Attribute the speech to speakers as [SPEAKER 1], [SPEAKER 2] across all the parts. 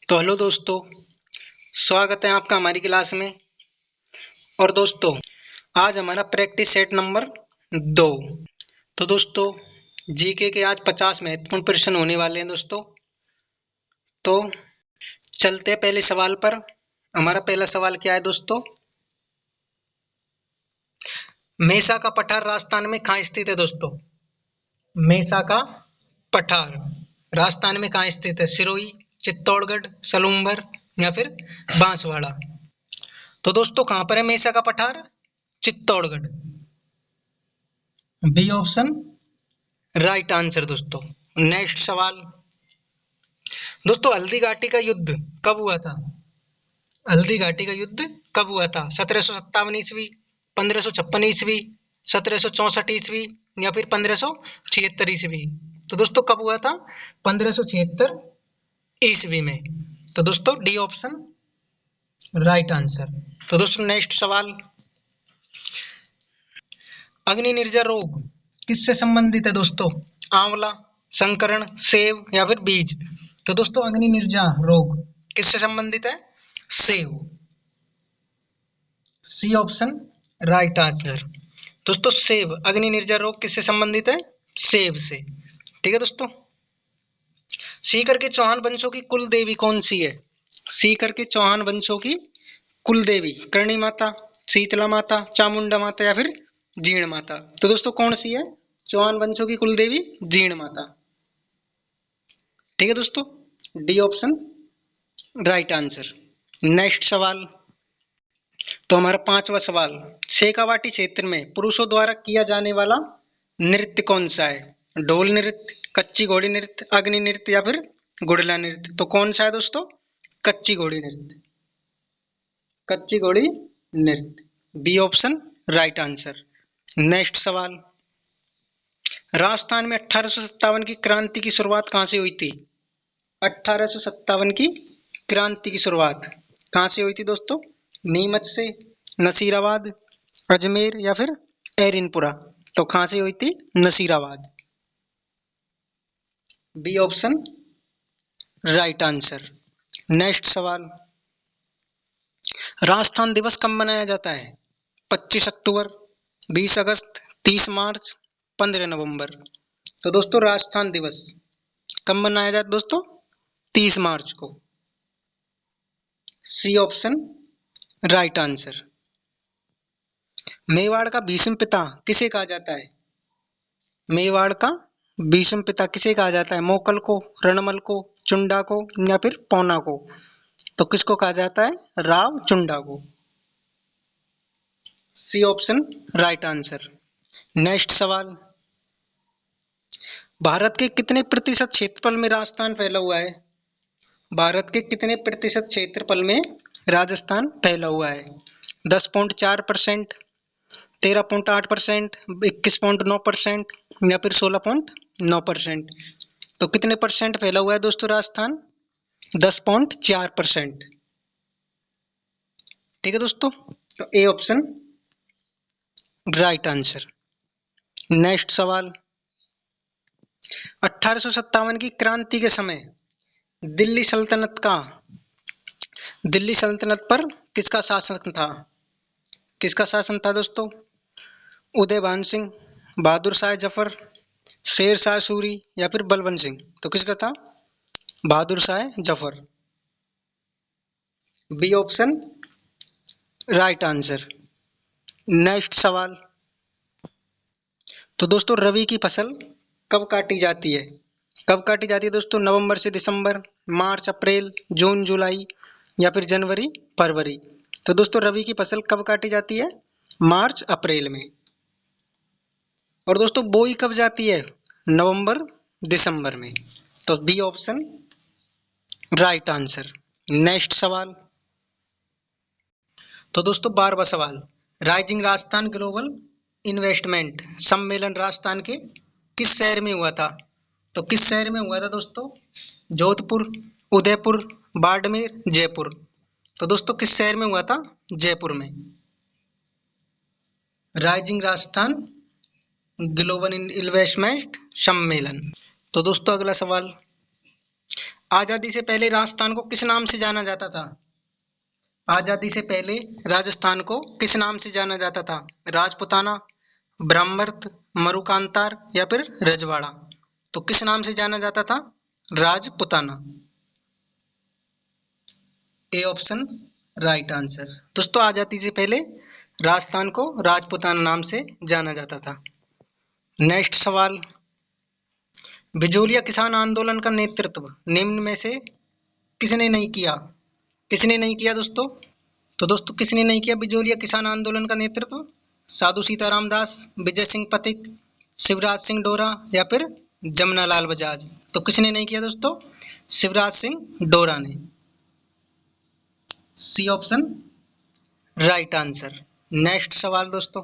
[SPEAKER 1] तो हेलो दोस्तों, स्वागत है आपका हमारी क्लास में। और दोस्तों, आज हमारा प्रैक्टिस सेट नंबर 2। तो दोस्तों, जीके के आज 50 महत्वपूर्ण प्रश्न होने वाले हैं दोस्तों। तो चलते हैं पहले सवाल पर। हमारा पहला सवाल क्या है दोस्तों? मेसा का पठार राजस्थान में कहाँ स्थित है दोस्तों? मेसा का पठार राजस्थान में कहाँ स्थित है? सिरोही, चित्तौड़गढ़, सलूंबर या फिर बांसवाड़ा? तो दोस्तों, कहाँ पर है मेसा का पठार? Chittorgarh. B option right answer दोस्तों। नेक्स्ट सवाल दोस्तों, हल्दी घाटी का युद्ध कब हुआ था? हल्दी घाटी का युद्ध कब हुआ था? 1757 ईस्वी, 1556 ईस्वी, 1764 ईस्वी या फिर 1576 ईस्वी? तो दोस्तों, कब हुआ था? 1576 ईस्वी में। तो दोस्तों, डी ऑप्शन राइट आंसर। तो दोस्तों, नेक्स्ट सवाल, अग्नि निर्जर रोग किससे संबंधित है दोस्तों? आंवला, संकरण, सेब या फिर बीज? तो दोस्तों, अग्नि निर्जा रोग किससे संबंधित है? सेब। C option right answer. दोस्तों, सेब, अग्नि निर्जा रोग किससे संबंधित है? सेब से। ठीक है दोस्तों। सीकर के चौहान वंशों की कुल देवी कौन सी है? सीकर के चौहान वंशों की कुल देवी करणी माता, शीतला माता, चामुंडा माता या फिर जीण माता? तो दोस्तों, कौन सी है चौहान वंशों की कुल देवी? जीण माता। ठीक है दोस्तों, D option right answer. Next सवाल, तो हमारा पांचवा सवाल, शेखावाटी क्षेत्र में पुरुषों द्वारा किया जाने वाला नृत्य कौन सा है? ढोल नृत्य, कच्ची घोड़ी नृत्य, अग्नि नृत्य या फिर गुड़ला नृत्य? तो कौन सा है दोस्तों? कच्ची घोड़ी नृत्य। कच्ची घोड़ी नृत्य, B option right answer. Next सवाल, राजस्थान में 1857 की क्रांति की शुरुआत कहाँ से हुई थी? 1857 की क्रांति की शुरुआत कहाँ से हुई थी दोस्तों? नीमच से, नसीराबाद, अजमेर या फिर एरिनपुरा? तो कहाँ से हुई थी? Nasirabad. B option right answer. Next सवाल, राजस्थान दिवस कब मनाया जाता है? 25 अक्टूबर, 20 अगस्त, 30 मार्च, 15 नवंबर? तो दोस्तों, राजस्थान दिवस कब मनाया जाता है दोस्तों? 30 मार्च को। C option right answer. Mewar का भीष्म पिता किसे कहा जाता है? मेवाड़ का भीष्म पिता किसे कहा जाता है? मोकल को, रणमल को, चुंडा को या फिर पौना को? तो किसको कहा जाता है? राव चुंडा को। C option right answer. Next सवाल, भारत के कितने प्रतिशत क्षेत्रफल में राजस्थान फैला हुआ है? भारत के कितने प्रतिशत क्षेत्रफल में राजस्थान फैला हुआ है? 10.4%, 13.8%, 21.9% या फिर 16.9%? तो कितने परसेंट फैला हुआ है दोस्तों राजस्थान? 10.4%। ठीक है दोस्तों, तो ए ऑप्शन राइट आंसर। नेक्स्ट सवाल, 1857 की क्रांति के समय दिल्ली सल्तनत का दिल्ली सल्तनत पर किसका शासन था? किसका शासन था दोस्तों? उदय भान सिंह, बहादुर शाह जफर, शेर शाह सूरी या फिर बलवंत सिंह? तो किसका था? Bahadur Shah Zafar. B option right answer. Next सवाल, तो दोस्तों, रबी की फसल कब काटी जाती है? कब काटी जाती है दोस्तों? नवंबर से दिसंबर, मार्च अप्रैल, जून जुलाई या फिर जनवरी फरवरी? तो दोस्तों, रबी की फसल कब काटी जाती है? मार्च अप्रैल में। और दोस्तों, बोई कब जाती है? नवंबर दिसंबर में। तो B option right answer. Next सवाल, तो दोस्तों, 12वां सवाल, राइजिंग राजस्थान ग्लोबल इन्वेस्टमेंट सम्मेलन राजस्थान के किस शहर में हुआ था? तो किस शहर में हुआ था दोस्तों? जोधपुर, उदयपुर, बाड़मेर, जयपुर? तो दोस्तों, किस शहर में हुआ था? जयपुर में। राइजिंग राजस्थान ग्लोबल इन्वेस्टमेंट सम्मेलन। तो दोस्तों, अगला सवाल, आजादी से पहले राजस्थान को किस नाम से जाना जाता था? आजादी से पहले राजस्थान को किस नाम से जाना जाता था? राजपुताना, ब्रह्मर्त, मरुकांतार या फिर रजवाड़ा? तो किस नाम से जाना जाता था? राजपुताना। ए ऑप्शन राइट आंसर। दोस्तों आजादी से पहले राजस्थान को राजपुताना नाम से जाना जाता था। नेक्स्ट सवाल, बिजोलिया किसान आंदोलन का नेतृत्व निम्न में से किसने नहीं किया? किसने नहीं किया दोस्तों? तो दोस्तों किसने नहीं किया बिजोलिया किसान आंदोलन का नेतृत्व? साधु सीताराम दास, विजय सिंह पथिक, शिवराज सिंह डोरा या फिर जमनालाल बजाज? तो किसने नहीं किया दोस्तों? शिवराज सिंह डोरा ने। C option right answer. Next सवाल दोस्तों,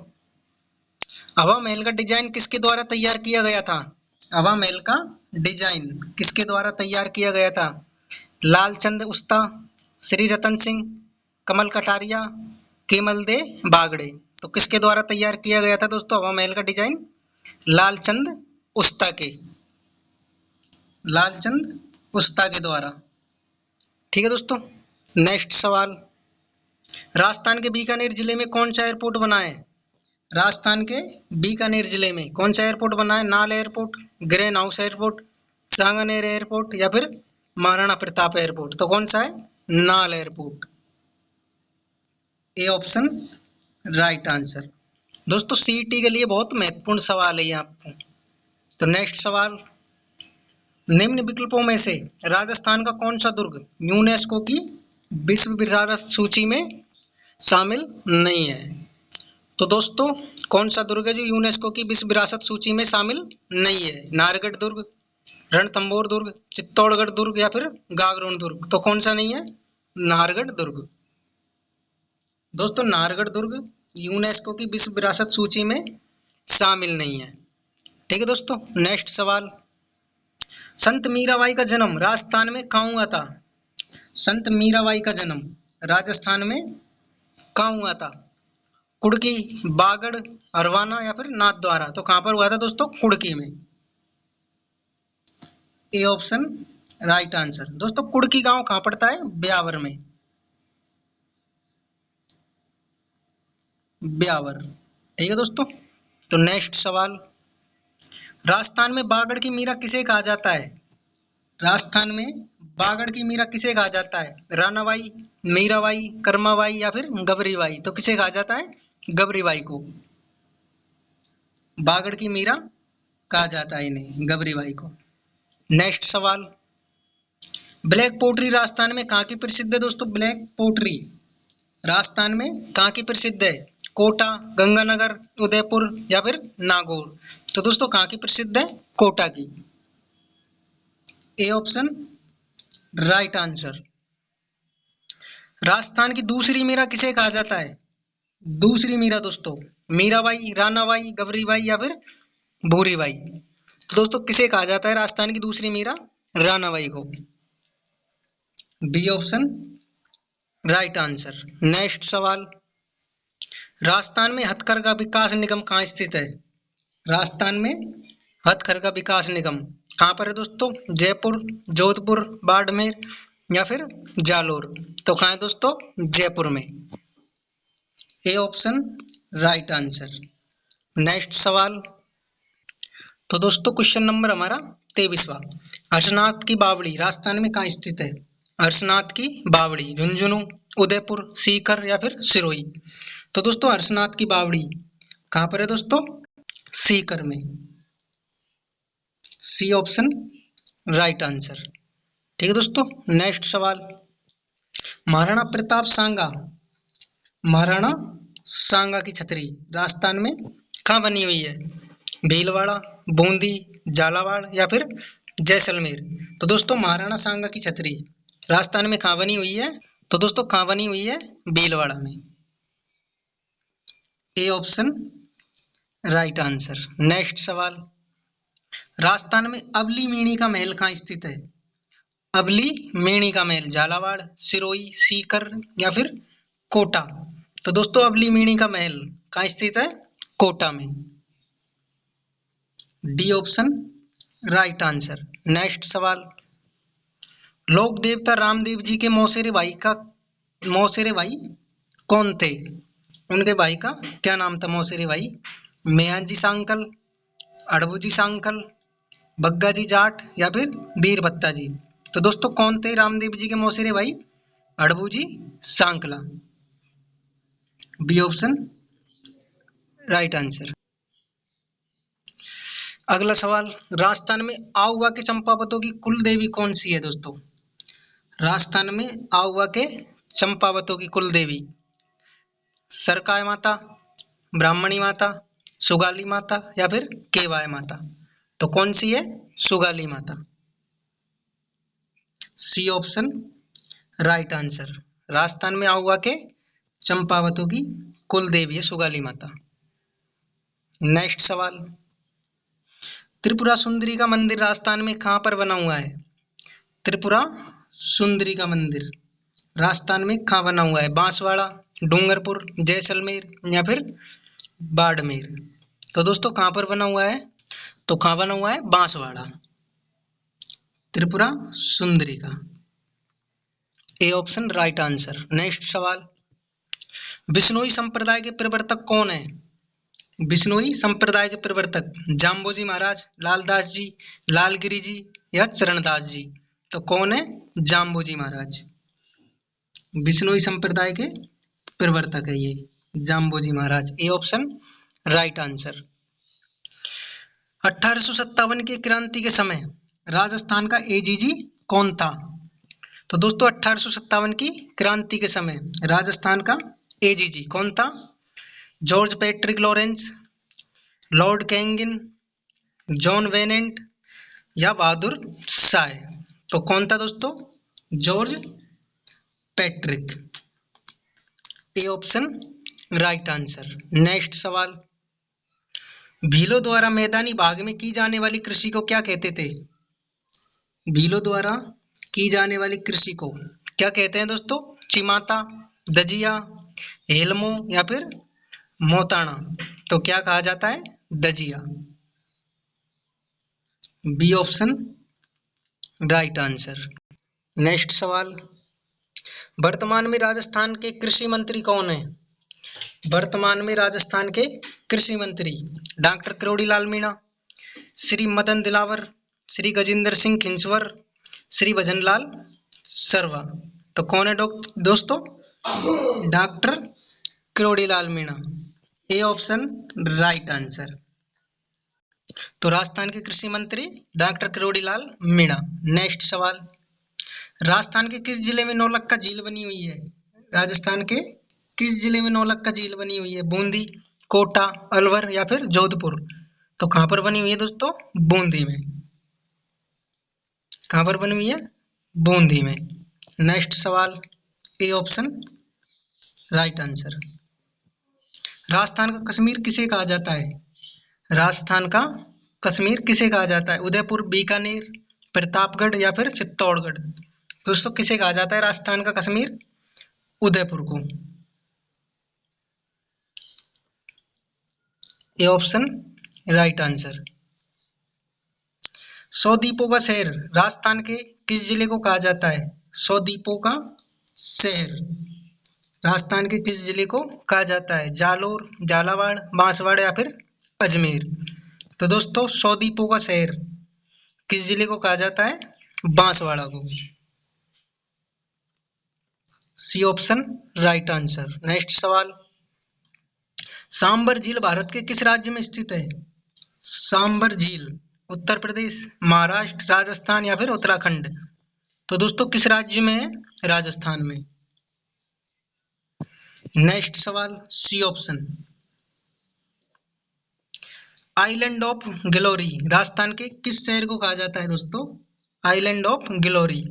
[SPEAKER 1] हवा महल का डिजाइन किसके द्वारा तैयार किया गया था? हवा महल का डिजाइन किसके द्वारा तैयार किया गया था? लालचंद उस्ता, श्री रतन सिंह, कमल कटारिया, केमल दे बागड़े? तो किसके द्वारा तैयार किया गया था दोस्तों हवा महल का डिजाइन? लालचंद उस्ता के, लालचंद उस्ता के द्वारा। ठीक है दोस्तों। नेक्स्ट सवाल, राजस्थान के बीकानेर जिले में कौन सा एयरपोर्ट बना है? राजस्थान के बीकानेर जिले में कौन सा एयरपोर्ट बना है? नाल airport, grain house airport, Sanganer airport या फिर महाराणा प्रताप एयरपोर्ट? तो कौन सा है? नाल एयरपोर्ट। ए ऑप्शन राइट आंसर। दोस्तों सीईटी के लिए बहुत महत्वपूर्ण सवाल है ये आपको। तो नेक्स्ट सवाल, निम्न विकल्पों में से राजस्थान का कौन सा दुर्ग यूनेस्को की विश्व विरासत सूची में शामिल नहीं है? तो दोस्तों कौन सा दुर्ग है जो यूनेस्को की विश्व विरासत सूची में शामिल नहीं है? नाहरगढ़ दुर्ग, रणथंभौर दुर्ग, चित्तौड़गढ़ दुर्ग या फिर गागरोन दुर्ग? तो कौन सा नहीं है? नाहरगढ़ दुर्ग। दोस्तों नाहरगढ़ दुर्ग यूनेस्को की विश्व विरासत सूची में शामिल नहीं है। ठीक है दोस्तों। नेक्स्ट सवाल, संत मीराबाई का जन्म राजस्थान में कहाँ हुआ था? संत मीराबाई का जन्म राजस्थान में कहाँ हुआ था? कुड़की, बागड़, हरवाना या फिर नाथद्वारा? तो कहाँ पर हुआ था दोस्तों? कुड़की में। ए ऑप्शन राइट आंसर। दोस्तों कुड़की गांव कहाँ पड़ता है? ब्यावर में। ब्यावर। ठीक है दोस्तों। तो नेक्स्ट सवाल, राजस्थान में बागड़ की मीरा किसे कहा जाता है? राजस्थान में बागड़ की मीरा किसे कहा जाता है? रानाबाई, मीराबाई, कर्माबाई या फिर गबरीबाई? तो किसे कहा जाता है? गबरीबाई को बागड़ की मीरा कहा जाता है इन्हें, गबरीबाई को। नेक्स्ट सवाल, ब्लैक पोट्री राजस्थान में कहाँ की प्रसिद्ध है दोस्तों? ब्लैक पोट्री राजस्थान में कहाँ की प्रसिद्ध है? कोटा, गंगानगर, उदयपुर या फिर नागौर? तो दोस्तों कहाँ की प्रसिद्ध है? कोटा की। ए ऑप्शन राइट आंसर। राजस्थान की दूसरी मीरा किसे कहा जाता है? दूसरी मीरा दोस्तों मीराबाई, रानाबाई, गबरीबाई या फिर भूरीबाई? तो दोस्तों किसे कहा जाता है राजस्थान की दूसरी मीरा? रानाबाई को। B option right answer. Next सवाल, राजस्थान में हथकरघा विकास निगम कहाँ स्थित है? राजस्थान में हथकरघा विकास निगम कहाँ पर है दोस्तों? जयपुर, जोधपुर, बाड़मेर या फिर जालोर? तो कहाँ है दोस्तों? जयपुर में। ए ऑप्शन राइट आंसर। नेक्स्ट सवाल, तो दोस्तों क्वेश्चन नंबर हमारा 23वां, हर्षनाथ की बावड़ी राजस्थान में कहाँ स्थित है? हर्षनाथ की बावड़ी झुंझुनू, उदयपुर, सीकर या फिर सिरोही? तो दोस्तों हर्षनाथ की बावड़ी कहाँ पर है दोस्तों? सीकर में। C option right answer. ठीक है दोस्तों। नेक्स्ट सवाल, महाराणा प्रताप सांगा, महाराणा सांगा की छतरी राजस्थान में कहाँ बनी हुई है? भीलवाड़ा, बूंदी, झालावाड़ या फिर जैसलमेर? तो दोस्तों महाराणा सांगा की छतरी राजस्थान में कहाँ बनी हुई है? तो दोस्तों कहाँ बनी हुई है? भीलवाड़ा में। ए ऑप्शन राइट आंसर। नेक्स्ट सवाल, राजस्थान में अबली मेणी का महल कहाँ स्थित है? अबली मेणी का महल झालावाड़, सिरोही, सीकर या फिर कोटा? तो दोस्तों अबली मेणी का महल कहाँ स्थित है? कोटा में। D option right answer. Next सवाल, लोक देवता रामदेव जी के मौसेरे भाई कौन थे? उनके भाई का क्या नाम था? मौसेरे भाई मेहनजी सांकल, अड़बूजी सांकल, बग्गा जी जाट या फिर बीरबत्ता जी। तो दोस्तों कौन थे रामदेव जी के मौसेरे भाई? Adbuji Sankhla. B option right answer. अगला सवाल, राजस्थान में आहुआ के चंपावतों की कुल देवी कौन सी है दोस्तों? राजस्थान में आहुआ के चंपावतों की कुल देवी सरकाय माता, ब्राह्मणी माता, सुगाली माता या फिर केवाय माता। तो कौन सी है? Sugali Mata. C option right answer. Rajasthan में आहुआ के चंपावतों की कुल देवी है सुगाली माता। नेक्स्ट सवाल, त्रिपुरा सुंदरी का मंदिर राजस्थान में कहाँ पर बना हुआ है? त्रिपुरा सुंदरी का मंदिर राजस्थान में कहाँ बना हुआ है? बांसवाड़ा, डूंगरपुर, जैसलमेर या फिर बाड़मेर। तो दोस्तों कहाँ पर बना हुआ है? तो कहाँ बना हुआ है? बांसवाड़ा। त्रिपुरा सुंदरी का। ए ऑप्शन राइट आंसर। नेक्स्ट सवाल, बिश्नोई संप्रदाय के प्रवर्तक कौन है? बिश्नोई संप्रदाय के प्रवर्तक जाम्बोजी महाराज, लालदास जी, लालगिरी जी या चरणदास जी। तो कौन है? जाम्बोजी महाराज। बिश्नोई संप्रदाय के प्रवर्तक है ये Jambhoji Maharaj. A option right answer. 1857 की क्रांति के समय राजस्थान का एजीजी कौन था? तो दोस्तों 1857 की क्रांति के समय राजस्थान का एजीजी कौन था? George Patrick Lawrence, Lord Canning, John Venant या बहादुर शाह। तो कौन था दोस्तों? George Patrick. A option right answer. Next सवाल, भीलों द्वारा मैदानी भाग में की जाने वाली कृषि को क्या कहते थे? भीलों द्वारा की जाने वाली कृषि को क्या कहते हैं दोस्तों? चिमाता, दजिया, हेलमो या फिर मोताना। तो क्या कहा जाता है? दजिया। B option right answer. Next सवाल, वर्तमान में राजस्थान के कृषि मंत्री कौन है? वर्तमान में राजस्थान के कृषि मंत्री डॉक्टर किरोड़ी लाल मीणा, श्री मदन दिलावर, श्री गजेंद्र सिंह खिंसवर, श्री भजनलाल शर्मा। तो कौन है दोस्तों? Doctor Kirori Lal Meena. A option right answer. तो राजस्थान के कृषि मंत्री डॉक्टर किरोड़ी लाल मीणा। नेक्स्ट सवाल, राजस्थान के किस जिले में नौलक्खा झील बनी हुई है? राजस्थान के किस जिले में नौलक्खा झील बनी हुई है? बूंदी, कोटा, अलवर या फिर जोधपुर। तो कहां पर बनी हुई है दोस्तों? बूंदी में। कहां पर बनी हुई है? बूंदी में। नेक्स्ट सवाल, ए ऑप्शन राइट आंसर। राजस्थान का कश्मीर किसे कहा जाता है? राजस्थान का कश्मीर किसे कहा जाता है? उदयपुर, बीकानेर, प्रतापगढ़ या फिर चित्तौड़गढ़। दोस्तों किसे कहा जाता है राजस्थान का कश्मीर? उदयपुर को। ए ऑप्शन राइट आंसर। 100 द्वीपों का शहर राजस्थान के किस जिले को कहा जाता है? 100 द्वीपों का शहर राजस्थान के किस जिले को कहा जाता है? जालोर, झालावाड़, बांसवाड़ा या फिर अजमेर। तो दोस्तों 100 द्वीपों का शहर किस जिले को कहा जाता है? बांसवाड़ा को। C option right answer. Next सवाल, सांबर झील भारत के किस राज्य में स्थित है? सांबर झील उत्तर प्रदेश, महाराष्ट्र, राजस्थान या फिर उत्तराखंड। तो दोस्तों किस राज्य में है? राजस्थान में। नेक्स्ट सवाल, C option. Island of glory Rajasthan के किस शहर को कहा जाता है दोस्तों? Island of glory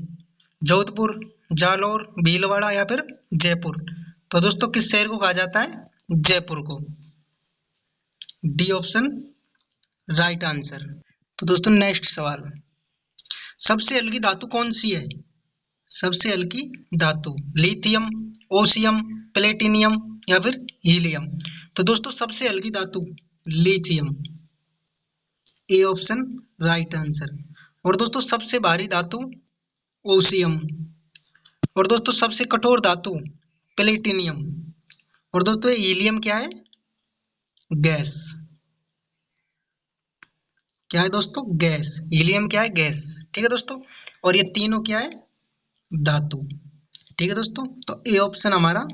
[SPEAKER 1] Jodhpur, Jalore, Bhilwara या फिर जयपुर। तो दोस्तों किस शहर को कहा जाता है? जयपुर को। D option right answer. तो दोस्तों नेक्स्ट सवाल, सबसे हल्की धातु कौन सी है? सबसे हल्की धातु लिथियम, ओसियम, प्लेटिनियम या फिर हीलियम। तो दोस्तों सबसे हल्की धातु लिथियम। ए ऑप्शन राइट आंसर। और दोस्तों सबसे भारी धातु ओसियम। और दोस्तों सबसे कठोर धातु प्लेटिनियम। और दोस्तों हीलियम क्या है? गैस। क्या है दोस्तों? गैस। हीलियम क्या है? गैस। ठीक है दोस्तों। और ये तीनों क्या है? धातु। ठीक है दोस्तों, तो ए ऑप्शन हमारा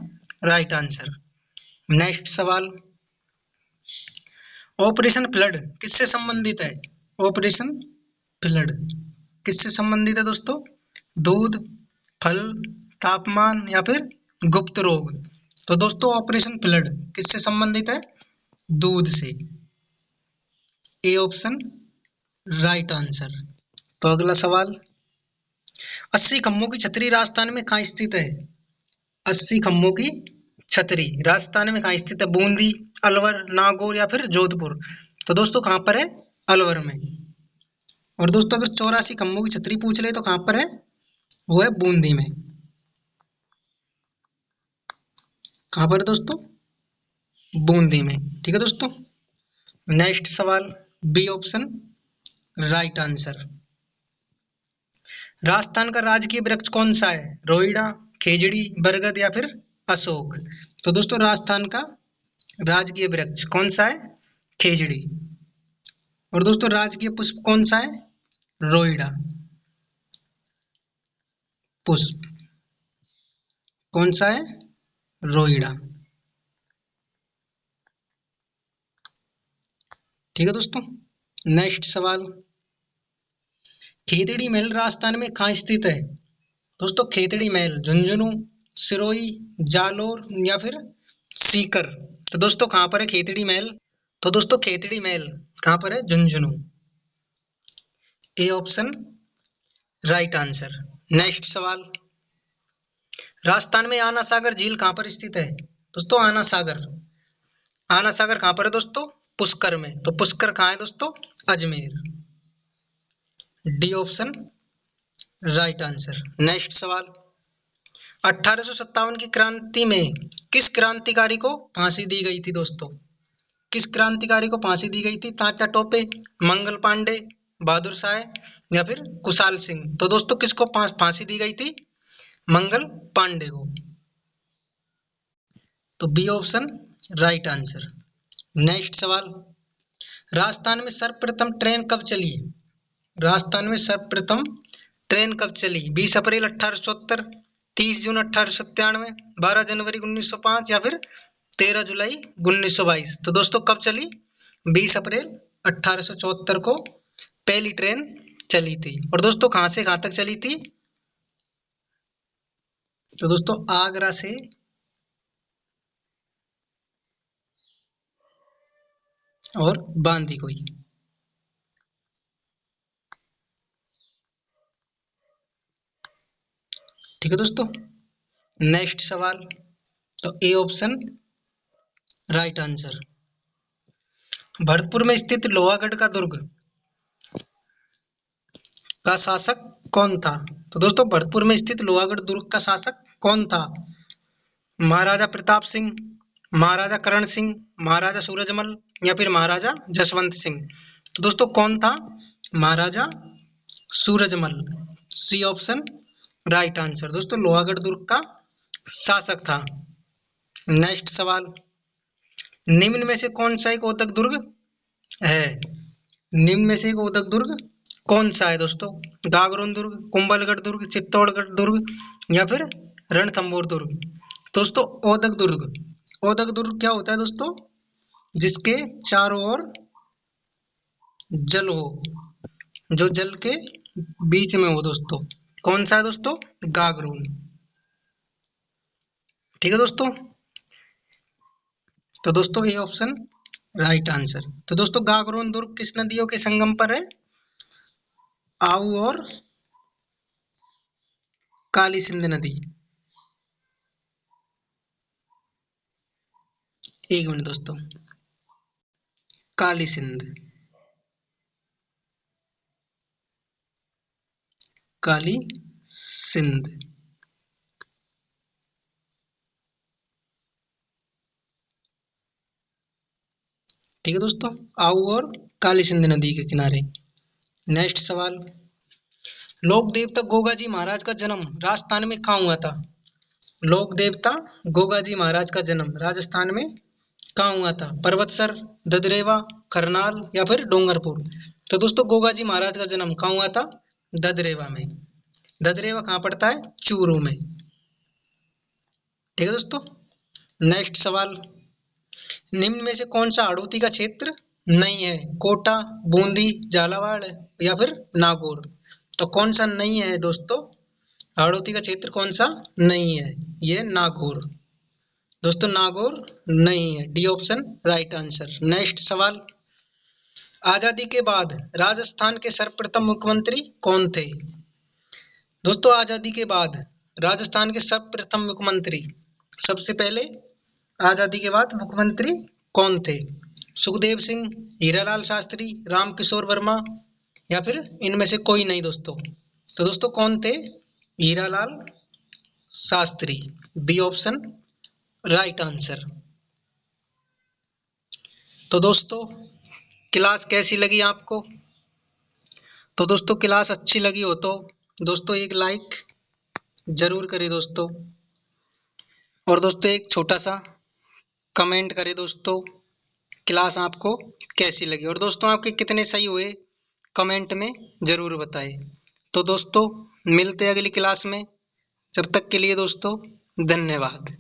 [SPEAKER 1] राइट आंसर। नेक्स्ट सवाल, ऑपरेशन फ्लड किससे संबंधित है? ऑपरेशन फ्लड किससे संबंधित है दोस्तों? दूध, फल, तापमान या फिर गुप्त रोग? तो दोस्तों ऑपरेशन फ्लड किससे संबंधित है? दूध से। ए ऑप्शन राइट आंसर। तो अगला सवाल, 80 खम्भों की छतरी राजस्थान में कहाँ स्थित है? 80 खम्भों की छतरी राजस्थान में कहाँ स्थित है? बूंदी, अलवर, नागौर या फिर जोधपुर? तो दोस्तों कहाँ पर है? अलवर में। और दोस्तों अगर 84 खम्भों की छतरी पूछ ले तो कहाँ पर है? वो है बूंदी में। कहाँ पर है दोस्तों? बूंदी में। ठीक है दोस्तों। नेक्स्ट सवाल, B option right answer. Rajasthan का राजकीय वृक्ष कौन सा है? रोइड़ा, खेजड़ी, बरगद या फिर अशोक? तो दोस्तों राजस्थान का राजकीय वृक्ष कौन सा है? खेजड़ी। और दोस्तों राजकीय पुष्प कौन सा है? रोइड़ा पुष्प। कौन सा है? रोइड़ा। ठीक है दोस्तों। नेक्स्ट सवाल, खेतड़ी महल राजस्थान में कहाँ स्थित है? दोस्तों खेतड़ी महल झुंझुनू, सिरोही, जालोर या फिर सीकर? तो दोस्तों कहाँ पर है खेतड़ी महल? तो दोस्तों खेतड़ी महल कहाँ पर है? झुंझुनू। ए ऑप्शन राइट आंसर। नेक्स्ट सवाल, राजस्थान में आना सागर झील कहाँ पर स्थित है? दोस्तों आना सागर। आना सागर कहाँ पर है दोस्तों? पुष्कर में। तो पुष्कर कहाँ है दोस्तों? Ajmer. D option right answer. Next सवाल, 1857 की क्रांति में किस क्रांतिकारी को फांसी दी गई थी दोस्तों? किस क्रांतिकारी को फांसी दी गई थी? तात्या टोपे, मंगल पांडे, बहादुर शाह या फिर कुशाल सिंह? तो दोस्तों किसको फांसी दी गई थी? मंगल पांडे को। तो B option right answer. Next सवाल, राजस्थान में सर्वप्रथम ट्रेन कब चली? राजस्थान में सर्वप्रथम ट्रेन कब चली? 20 अप्रैल 1870, 30 जून 1897, 12 जनवरी 1905 या फिर 13 जुलाई 1922? तो दोस्तों कब चली? 20 अप्रैल 1874 को पहली ट्रेन चली थी। और दोस्तों कहाँ से कहाँ तक चली थी? तो दोस्तों आगरा से और बांदीकुई। ठीक है दोस्तों। नेक्स्ट सवाल, तो ए ऑप्शन राइट आंसर। भरतपुर में स्थित लोहागढ़ का दुर्ग का शासक कौन था? तो दोस्तों भरतपुर में स्थित लोहागढ़ दुर्ग का शासक कौन था? महाराजा प्रताप सिंह, महाराजा करण सिंह, महाराजा सूरजमल या फिर महाराजा जसवंत सिंह? तो दोस्तों कौन था? Maharaja Surajmal. C option right answer. दोस्तों लोहागढ़ दुर्ग का शासक था। नेक्स्ट सवाल, निम्न में से कौन सा एक औद्योगिक दुर्ग है? निम्न में से एक औद्योगिक दुर्ग कौन सा है दोस्तों? गागरोन दुर्ग, कुंभलगढ़ दुर्ग, चित्तौड़गढ़ दुर्ग या फिर रणथंभौर दुर्ग? दोस्तों औद्योगिक दुर्ग। औद्योगिक दुर्ग क्या होता है दोस्तों? जिसके चारों ओर जल हो, जो जल के बीच में हो दोस्तों। कौन सा है दोस्तों? गागरोन। ठीक है दोस्तों। तो दोस्तों ए ऑप्शन राइट आंसर। तो दोस्तों गागरोन दुर्ग किस नदियों के संगम पर है? आऊ और काली सिंध नदी। एक मिनट दोस्तों, काली सिंध। काली सिंध। ठीक है दोस्तों, आऊ और काली सिंध नदी के किनारे। नेक्स्ट सवाल, लोक देवता गोगा जी महाराज का जन्म राजस्थान में कहाँ हुआ था? लोक देवता गोगा जी महाराज का जन्म राजस्थान में कहाँ हुआ था? पर्वतसर, ददरेवा, करनाल या फिर डूंगरपुर। तो दोस्तों गोगा जी महाराज का जन्म कहाँ हुआ था? ददरेवा में। ददरेवा कहाँ पड़ता है? चूरू में। ठीक है दोस्तों। नेक्स्ट सवाल, निम्न में से कौन सा हाड़ौती का क्षेत्र नहीं है? कोटा, बूंदी, झालावाड़ या फिर नागौर। तो कौन सा नहीं है दोस्तों? हाड़ौती का क्षेत्र कौन सा नहीं है? ये नागौर। दोस्तों नागौर नहीं है, D option right answer. Next सवाल, आजादी के बाद राजस्थान के सर्वप्रथम मुख्यमंत्री कौन थे? दोस्तों आजादी के बाद राजस्थान के सर्वप्रथम मुख्यमंत्री, सबसे पहले आजादी के बाद मुख्यमंत्री कौन थे? सुखदेव सिंह, हीरालाल शास्त्री, रामकिशोर वर्मा या फिर इनमें से कोई नहीं दोस्तों। तो दोस्तों कौन थे? Hiralal Shastri, B option right answer. तो दोस्तों क्लास कैसी लगी आपको? तो दोस्तों क्लास अच्छी लगी हो तो दोस्तों एक लाइक जरूर करें दोस्तों, और दोस्तों एक छोटा सा कमेंट करें दोस्तों, क्लास आपको कैसी लगी, और दोस्तों आपके कितने सही हुए कमेंट में जरूर बताएं। तो दोस्तों मिलते हैं अगली क्लास में, जब तक के लिए दोस्तों धन्यवाद।